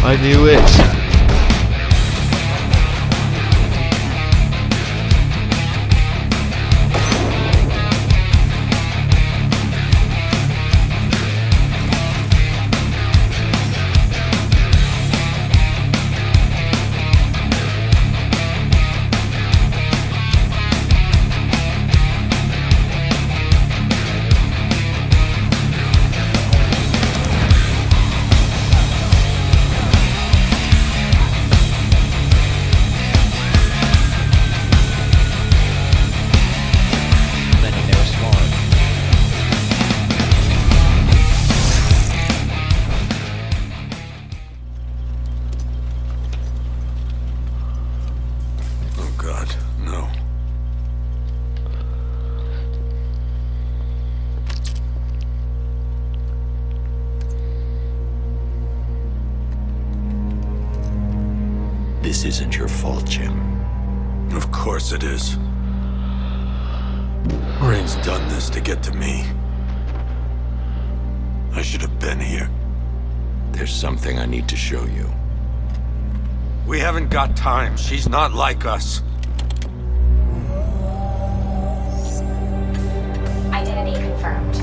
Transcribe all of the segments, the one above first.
I knew it. This isn't your fault, Jim. Of course it is. Rain's done this to get to me. I should have been here. There's something I need to show you. We haven't got time. She's not like us. Identity confirmed.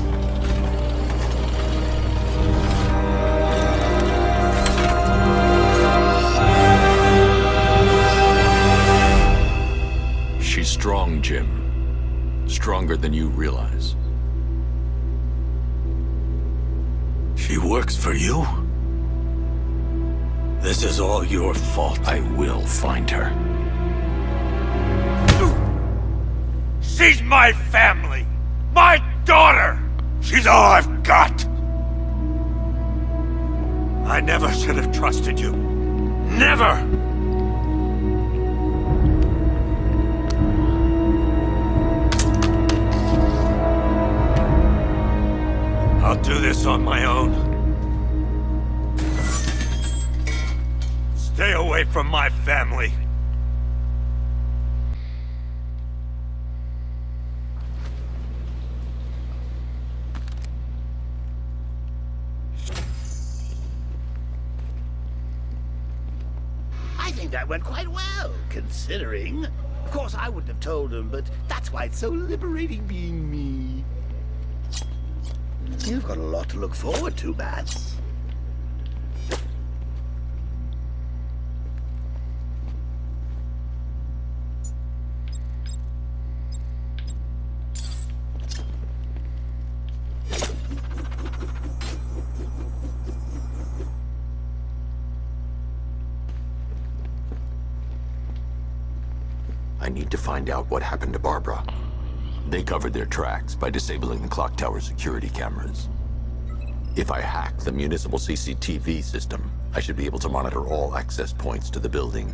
She's strong, Jim. Stronger than you realize. She works for you? This is all your fault. I will find her. She's my family! My daughter! She's all I've got! I never should have trusted you. Never! I'll do this on my own. Stay away from my family. I think that went quite well, considering. Of course, I wouldn't have told him, but that's why it's so liberating being me. You've got a lot to look forward to, Bats. I need to find out what happened to Barbara. They covered their tracks by disabling the clock tower security cameras. If I hack the municipal CCTV system, I should be able to monitor all access points to the building.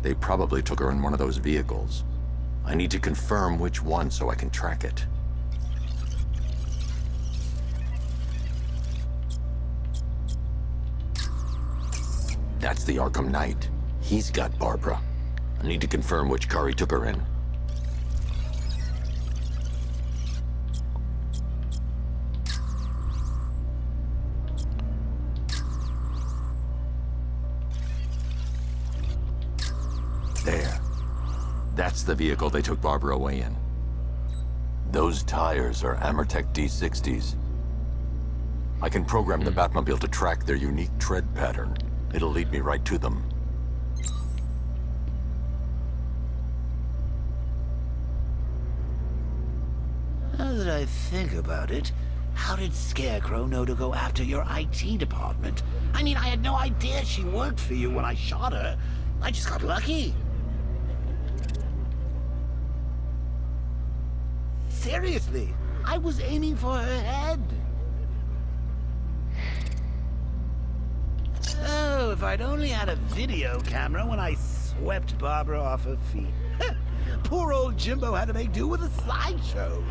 They probably took her in one of those vehicles. I need to confirm which one so I can track it. That's the Arkham Knight. He's got Barbara. I need to confirm which car he took her in. There. That's the vehicle they took Barbara away in. Those tires are Amertech D60s. I can program the Batmobile to track their unique tread pattern. It'll lead me right to them. Now that I think about it, How did Scarecrow know to go after your IT department? I mean, I had no idea she worked for you when I shot her. I just got lucky. Seriously, I was aiming for her head. Oh, if I'd only had a video camera when I swept Barbara off her feet. Poor old Jimbo had to make do with a slideshow.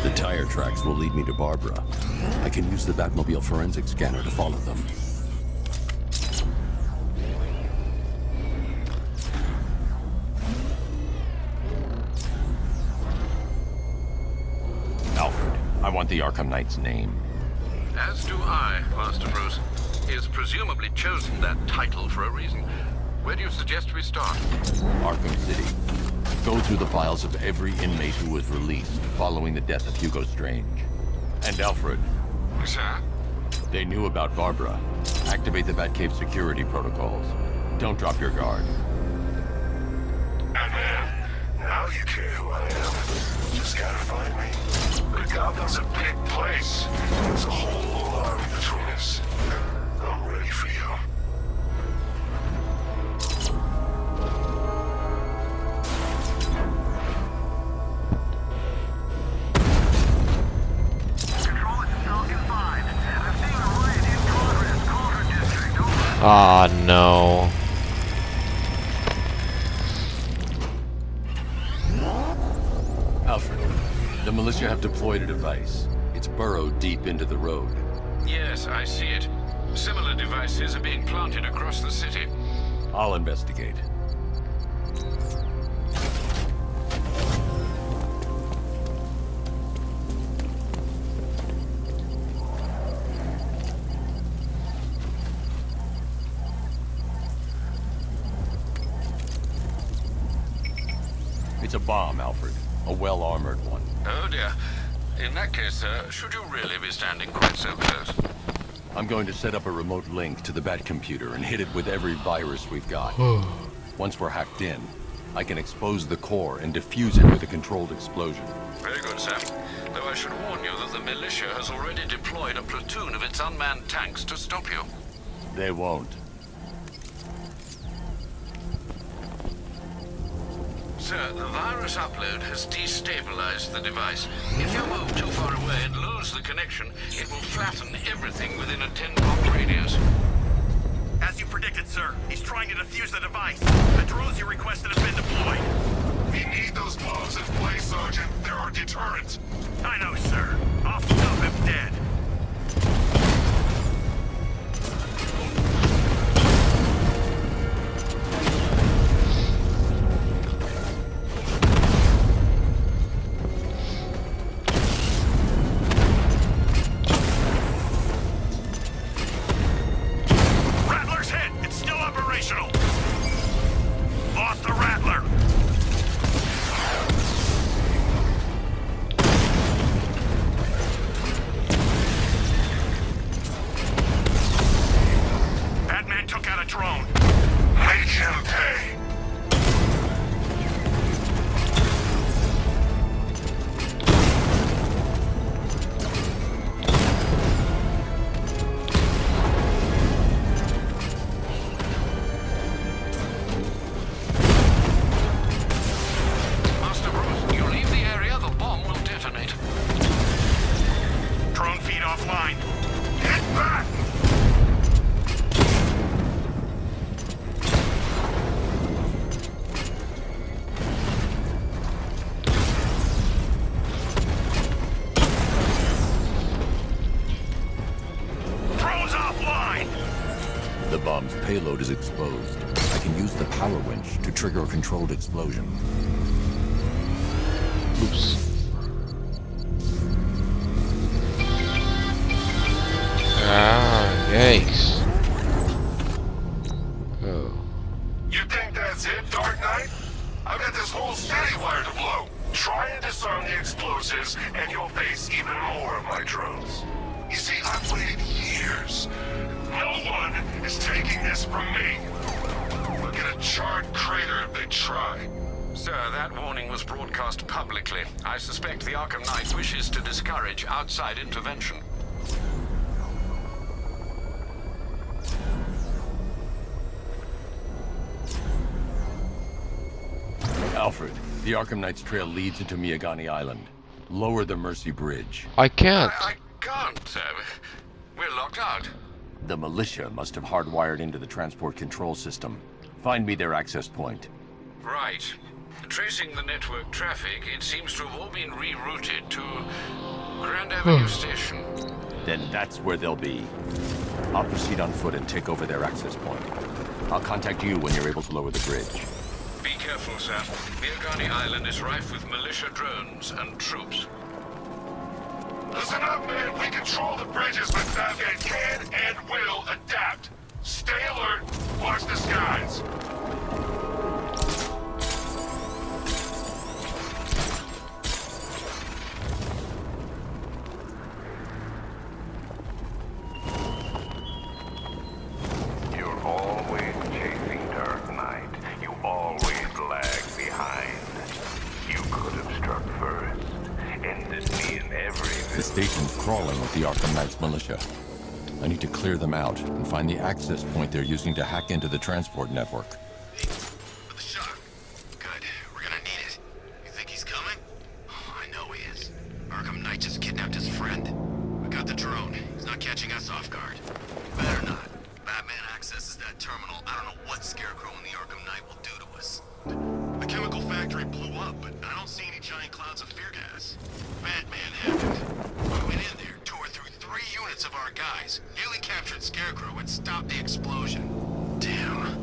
The tire tracks will lead me to Barbara. I can use the Batmobile forensic scanner to follow them. Alfred, I want the Arkham Knight's name. As do I, Master Bruce. He has presumably chosen that title for a reason. Where do you suggest we start? Arkham City. Go through the files of every inmate who was released following the death of Hugo Strange. And Alfred, Sir? they knew about Barbara. Activate the Batcave security protocols. Don't drop your guard. Batman, now you care who I am. Just gotta find me. But Gotham's a big place. There's a whole army between us. I'm ready for you. Ah, no. Alfred, the militia have deployed a device. It's burrowed deep into the road. Yes, I see it. Similar devices are being planted across the city. I'll investigate. It's a bomb, Alfred. A well-armored one. Oh dear. In that case, sir, should you really be standing quite so close? I'm going to set up a remote link to the Bat computer and hit it with every virus we've got. Once we're hacked in, I can expose the core and defuse it with a controlled explosion. Very good, sir. Though I should warn you that the militia has already deployed a platoon of its unmanned tanks to stop you. They won't. Sir, the virus upload has destabilized the device. If you move too far away and lose the connection, it will flatten everything within a 10-block radius. As you predicted, sir, he's trying to defuse the device. The drones you requested have been deployed. We need those bombs in place, Sergeant. They're our deterrent. I know, sir. I'll stop him dead. Rattler's hit. It's still operational. Lost the Rattler. Batman took out a drone. Make him pay. Master Bruce, you leave the area, the bomb will detonate. Drone feed offline. Get back! Drone's offline. The bomb's payload is exposed. I can use the power winch to trigger a controlled explosion. Oops. Ah, yikes. Oh. You think that's it, Dark Knight? I've got this whole city wired to blow. Try and disarm the explosives, and you'll face even more of my drones. You see, I've waited years. No one is taking this from me. stuck in a charred crater if they try. Sir, that warning was broadcast publicly. I suspect the Arkham Knight wishes to discourage outside intervention. Alfred, the Arkham Knight's trail leads into Miyagani Island. Lower the Mercy Bridge. I can't. I can't, sir. We're locked out. The militia must have hardwired into the transport control system. Find me their access point. Right. Tracing the network traffic, it seems to have all been rerouted to Grand Avenue Station. Then that's where they'll be. I'll proceed on foot and take over their access point. I'll contact you when you're able to lower the bridge. Be careful, sir. Miyagani Island is rife with militia drones and troops. Listen up, man. We control the bridges, but Batman can and will adapt. Stay alert. Watch the skies. You're always chasing Dark Knight. You always lag behind. You could have struck first. Ended me in every... The station's crawling with the Arkham Knight's militia. I need to clear them out and find the access point they're using to hack into the transport network. For the shock. Good. We're gonna need it. You think he's coming? Oh, I know he is. Arkham Knight just kidnapped his friend. We got the drone. He's not catching us off guard. Better not. Batman accesses that terminal. I don't know what Scarecrow and the Arkham Knight will do to us. The chemical factory blew up, but I don't see any giant clouds of fear gas. Batman happened. We went in there, tore through 3 units of our guys, nearly captured Scarecrow, and stopped the explosion. Damn.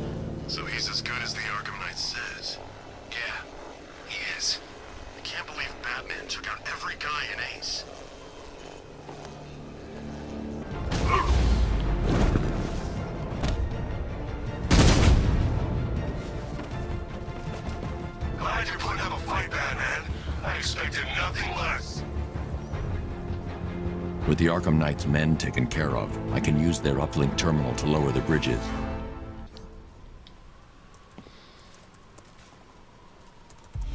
So he's as good as the Arkham Knight says. Yeah, he is. I can't believe Batman took out every guy in Ace. Glad you're putting up a fight, Batman. I expected nothing less. With the Arkham Knight's men taken care of, I can use their uplink terminal to lower the bridges.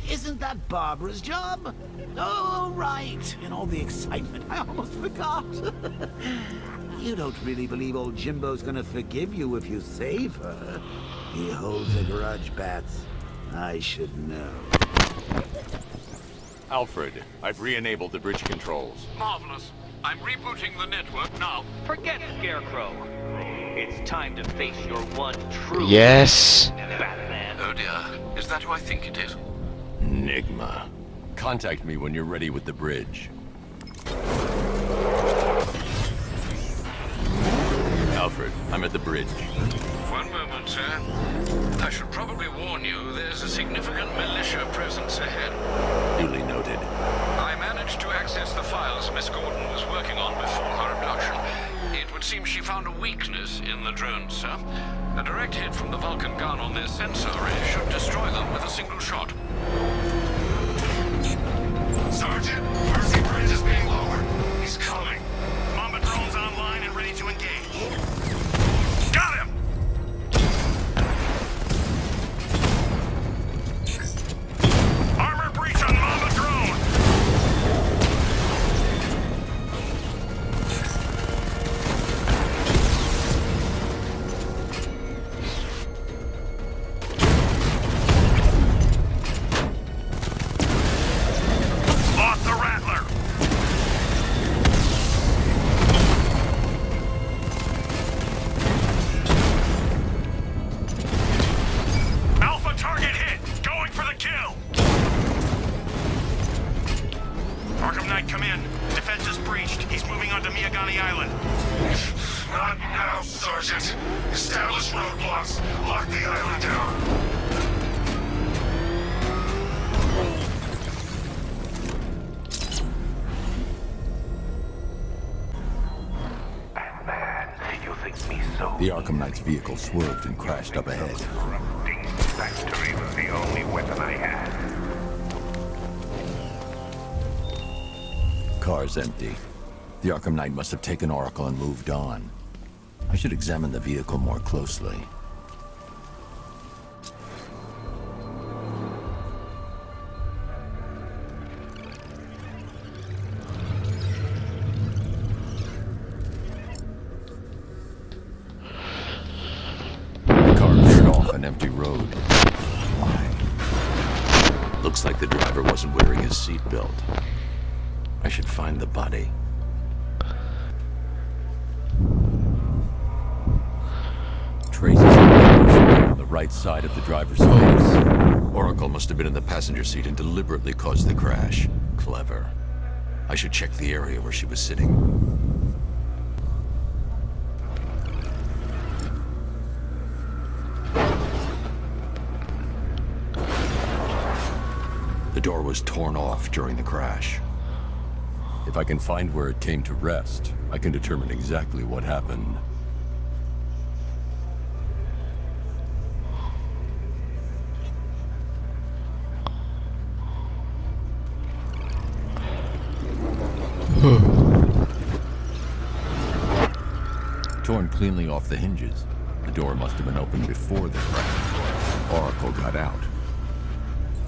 Isn't that Barbara's job? Oh, right. In all the excitement, I almost forgot. You don't really believe old Jimbo's gonna forgive you if you save her. He holds a grudge, Bats. I should know. Alfred, I've re-enabled the bridge controls. Marvelous. I'm rebooting the network now. Forget Scarecrow. It's time to face your one true Yes. Batman. Oh dear. Is that who I think it is? Enigma. Contact me when you're ready with the bridge. Alfred, I'm at the bridge. One moment, sir. I should probably warn you, there's a significant militia presence ahead. Duly noted. I managed to access the files Miss Gordon was working on before her abduction. It would seem she found a weakness in the drones, sir. A direct hit from the Vulcan gun on their sensor array should destroy them with a single shot. Sergeant, Mercy Bridge is being lowered. He's coming. Mamba drone's online and ready to engage. Got him! Armor breach on Mamba drone! Lost the Rattler! Alpha target hit! Going for the kill! Arkham Knight, come in. Defense is breached. He's moving onto Miyagani Island. Not now, Sergeant. Establish roadblocks. Lock the island down. Batman, you think me so... The Arkham Knight's vehicle swerved and crashed up ahead. Corrupting factory was the only weapon I had. Car's empty. The Arkham Knight must have taken Oracle and moved on. I should examine the vehicle more closely. empty road. Looks like the driver wasn't wearing his seatbelt. I should find the body. Traces of pepper spray on the right side of the driver's face. Oracle must have been in the passenger seat and deliberately caused the crash. Clever. I should check the area where she was sitting. The door was torn off during the crash. If I can find where it came to rest, I can determine exactly what happened. Torn cleanly off the hinges. The door must have been opened before the crash. Oracle got out.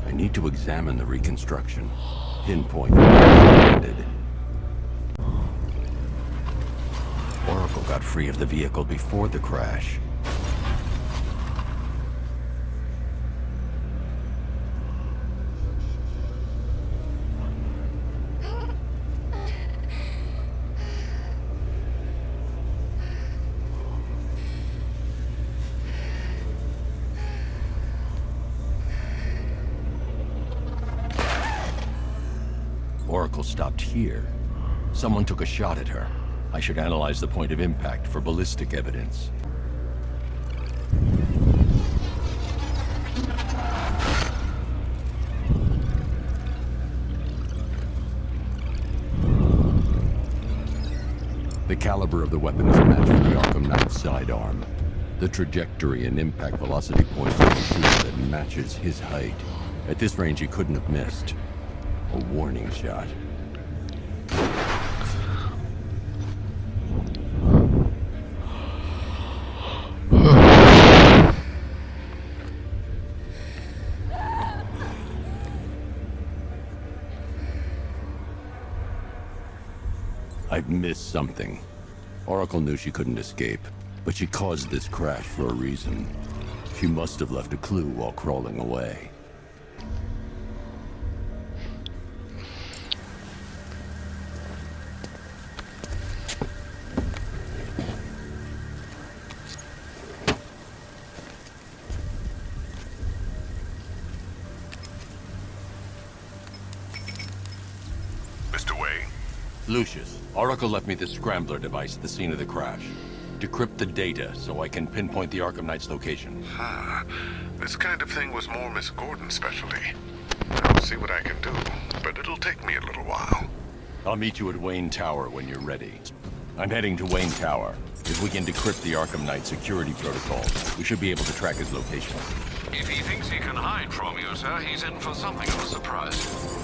I need to examine the reconstruction. Pinpoint where it ended. Oracle got free of the vehicle before the crash. Oracle stopped here. Someone took a shot at her. I should analyze the point of impact for ballistic evidence. The caliber of the weapon is a match for the Arkham Knight's sidearm. The trajectory and impact velocity points to a shooter that matches his height. At this range, he couldn't have missed. A warning shot. I've missed something. Oracle knew she couldn't escape, but she caused this crash for a reason. She must have left a clue while crawling away. Lucius, Oracle left me the scrambler device at the scene of the crash. Decrypt the data so I can pinpoint the Arkham Knight's location. This kind of thing was more Miss Gordon's specialty. I'll see what I can do, but it'll take me a little while. I'll meet you at Wayne Tower when you're ready. I'm heading to Wayne Tower. If we can decrypt the Arkham Knight security protocols, we should be able to track his location. If he thinks he can hide from you, sir, he's in for something of a surprise.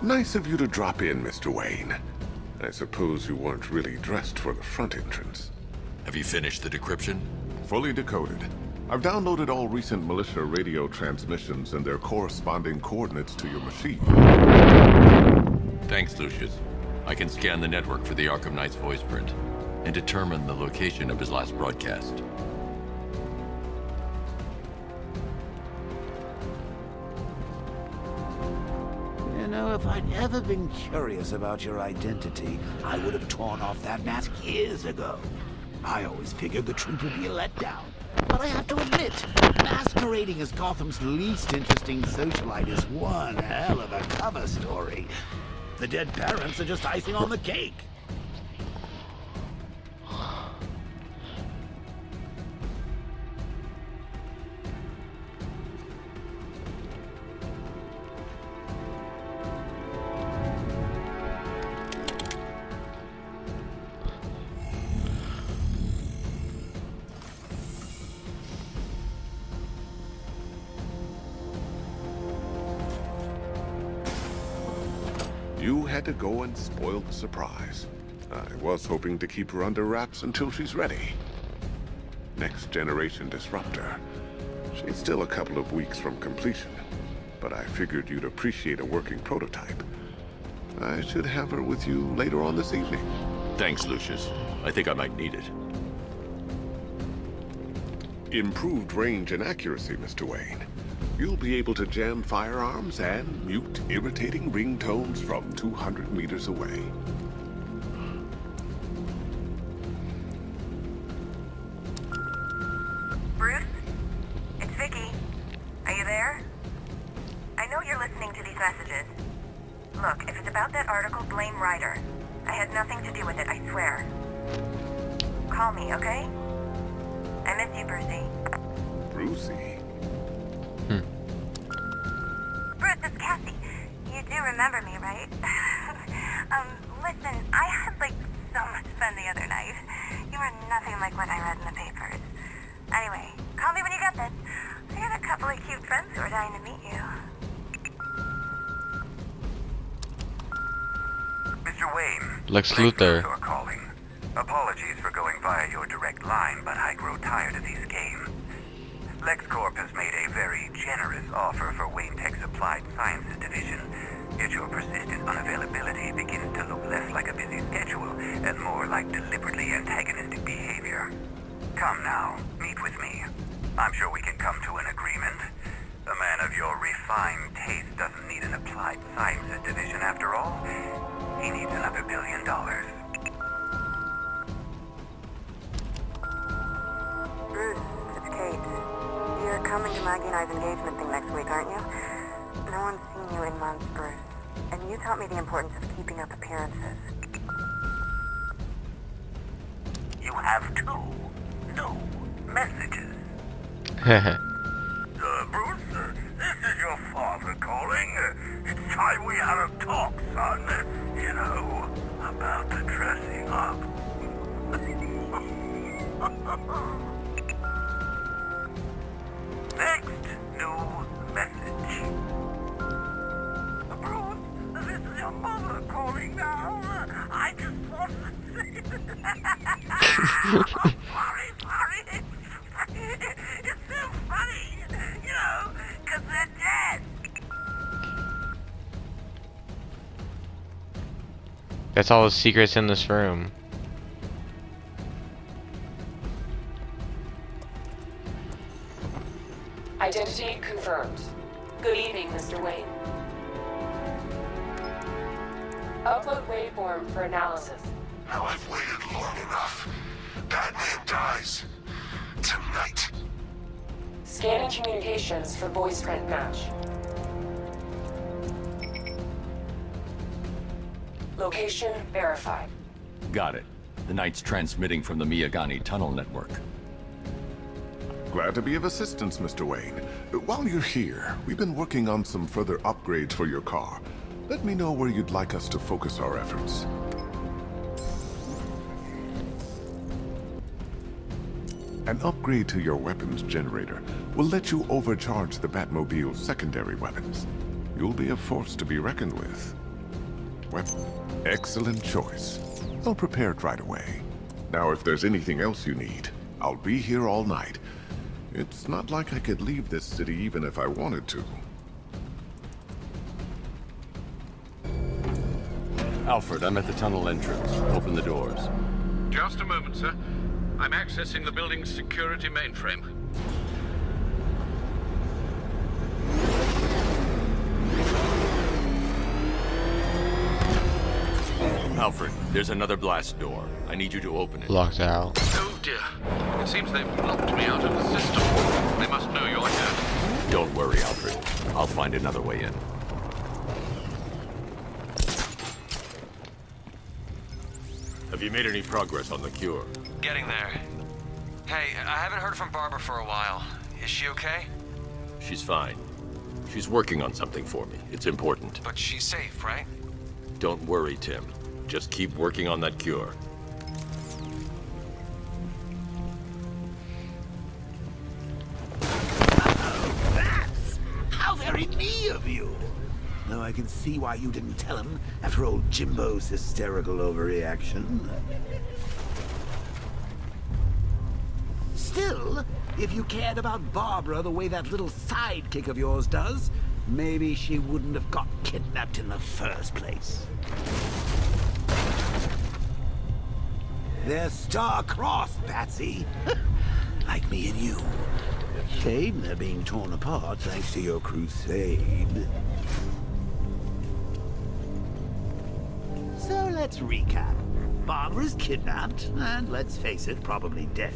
Nice of you to drop in, Mr. Wayne. I suppose you weren't really dressed for the front entrance. Have you finished the decryption? Fully decoded. I've downloaded all recent militia radio transmissions and their corresponding coordinates to your machine. Thanks, Lucius. I can scan the network for the Arkham Knight's voice print and determine the location of his last broadcast. You know, if I'd ever been curious about your identity, I would have torn off that mask years ago. I always figured the truth would be a letdown. But I have to admit, masquerading as Gotham's least interesting socialite is one hell of a cover story. The dead parents are just icing on the cake. had to go and spoil the surprise. I was hoping to keep her under wraps until she's ready. Next generation disruptor. She's still a couple of weeks from completion, but I figured you'd appreciate a working prototype. I should have her with you later on this evening. Thanks, Lucius. I think I might need it. Improved range and accuracy, Mr. Wayne. You'll be able to jam firearms and mute irritating ringtones from 200 meters away. Bruce? It's Vicky. Are you there? I know you're listening to these messages. Look, if it's about that article, blame Ryder. I had nothing to do with it, I swear. Call me, okay? I miss you, Brucey. Brucey? Bruce, it's Cassie. You do remember me, right? Listen, I had, so much fun the other night. You were nothing like what I read in the papers. Anyway, call me when you get this. I got a couple of cute friends who are dying to meet you. Mr. Wayne. Lex Luthor. You're calling. Apologies for going via your direct line, but I grow tired of these games. LexCorp has made a very generous offer for Wayne Tech's Applied Sciences division, yet your persistent unavailability begins to look less like a busy schedule and more like deliberately antagonistic behavior. Come now, meet with me. I'm sure we can come to an agreement. A man of your refined taste doesn't need an Applied Sciences division after all. He needs another $1 billion. Bruce, it's Kate. You're coming to Maggie and I's engagement thing next week, aren't you? No one's seen you in months, Bruce. And you taught me the importance of keeping up appearances. You have two new messages. Bruce, this is your father calling. It's time we had a talk, son. You know, about the dressing up. Next new message. Bruce, this is your mother calling now. I just want to say... sorry. It's so funny, you know, because they're dead. That's all the secrets in this room. Identity confirmed. Good evening, Mr. Wayne. Upload waveform for analysis. Now I've waited long enough. Batman dies. Tonight. Scanning communications for voice print match. Location verified. Got it. The Knight's transmitting from the Miyagani tunnel network. Glad to be of assistance, Mr. Wayne. While you're here, we've been working on some further upgrades for your car. Let me know where you'd like us to focus our efforts. An upgrade to your weapons generator will let you overcharge the Batmobile's secondary weapons. You'll be a force to be reckoned with. Excellent choice. I'll prepare it right away. Now, if there's anything else you need, I'll be here all night. It's not like I could leave this city even if I wanted to. Alfred, I'm at the tunnel entrance. Open the doors. Just a moment, sir. I'm accessing the building's security mainframe. Alfred, there's another blast door. I need you to open it. Locked out. Oh dear. It seems they've locked me out of the system. They must know you're here. Don't worry, Alfred. I'll find another way in. Have you made any progress on the cure? Getting there. Hey, I haven't heard from Barbara for a while. Is she okay? She's fine. She's working on something for me. It's important. But she's safe, right? Don't worry, Tim. Just keep working on that cure. Oh, Bats! How very me of you! Though I can see why you didn't tell him after old Jimbo's hysterical overreaction. Still, if you cared about Barbara the way that little sidekick of yours does, maybe she wouldn't have got kidnapped in the first place. They're star-crossed, Patsy. Like me and you. Shame they're being torn apart thanks to your crusade. So let's recap. Barbara's kidnapped, and let's face it, probably dead.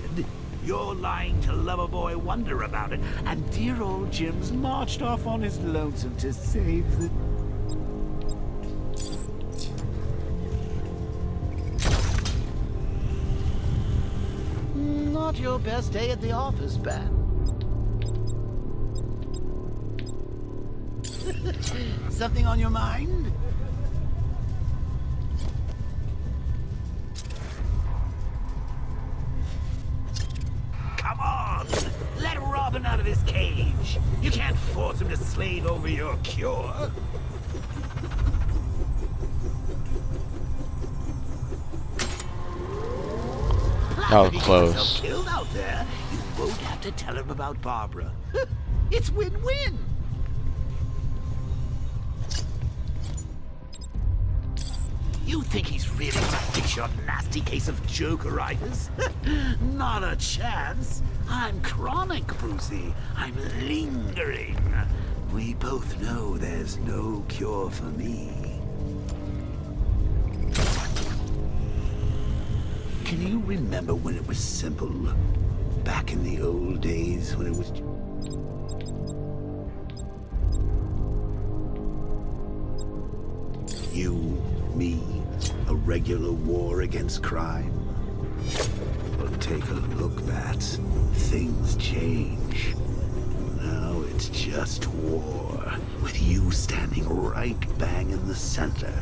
You're lying to Loverboy Wonder about it, and dear old Jim's marched off on his lonesome to save the... Not your best day at the office, Bat. Something on your mind? Come on! Let Robin out of his cage! You can't force him to slave over your cure! Oh, close. Killed out there, you won't have to tell him about Barbara. It's win-win! You think he's really gonna fix your nasty case of jokeritis? Not a chance. I'm chronic, Brucey. I'm lingering. We both know there's no cure for me. Can you remember when it was simple? Back in the old days when it was... You, me, a regular war against crime? But take a look, Bats. Things change. Now it's just war, with you standing right bang in the center.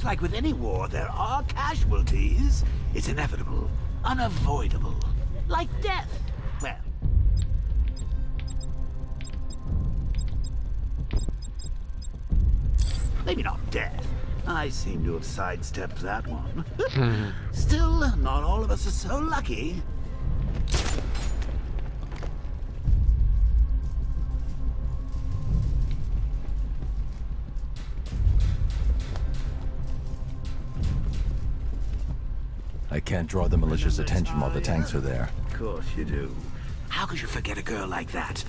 Like with any war, there are casualties. It's inevitable, unavoidable. Like death. Well. Maybe not death. I seem to have sidestepped that one. Still, not all of us are so lucky. I can't draw the malicious attention while the tanks are there. Of course you do. How could you forget a girl like that?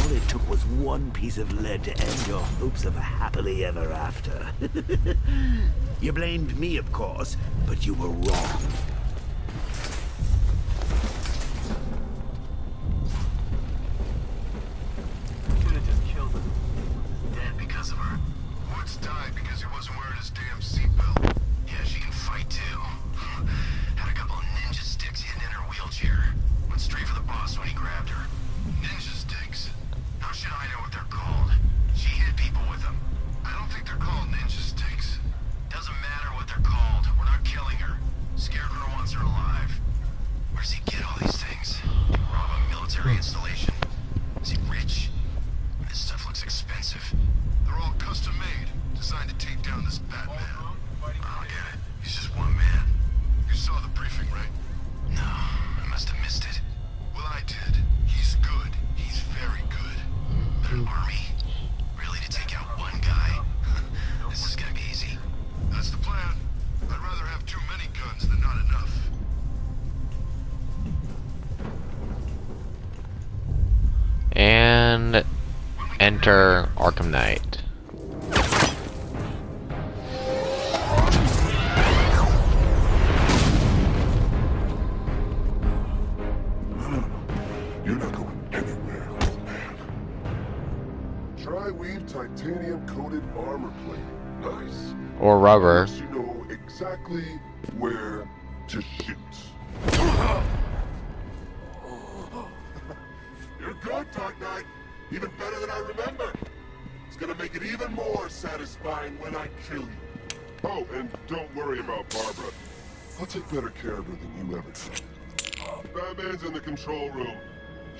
All it took was one piece of lead to end your hopes of a happily ever after. You blamed me, of course, but you were wrong. Could have just killed him. Dead because of her. Woods died because he wasn't wearing his damn seatbelt. Yeah, she can fight too. Had a couple of ninja sticks hidden in her wheelchair. Went straight for the boss when he grabbed her. Ninja sticks? How should I know what they're called? She hit people with them. I don't think they're called ninja sticks. Doesn't matter what they're called. We're not killing her. Scarecrow wants her alive. Where does he get all these things? Rob a military installation? Is he rich? This stuff looks expensive. They're all custom made, designed to take down this Batman. I don't get it. He's just one man. You saw the briefing, right? No, I must have missed it. Well, I did. He's good. He's very good. But an army? Really, to take out one guy? This is gonna be easy. That's the plan. I'd rather have too many guns than not enough. And enter Arkham Knight. You're not going anywhere, old man. Tri-weave titanium-coated armor plate. Nice. Or rubber. Lets you know exactly where to shoot. good, Dark Knight. Even better than I remember. It's gonna make it even more satisfying when I kill you. Oh, and don't worry about Barbara. I'll take better care of her than you ever did. Batman's in the control room.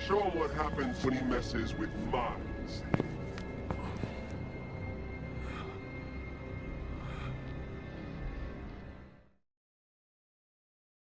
Show him what happens when he messes with minds.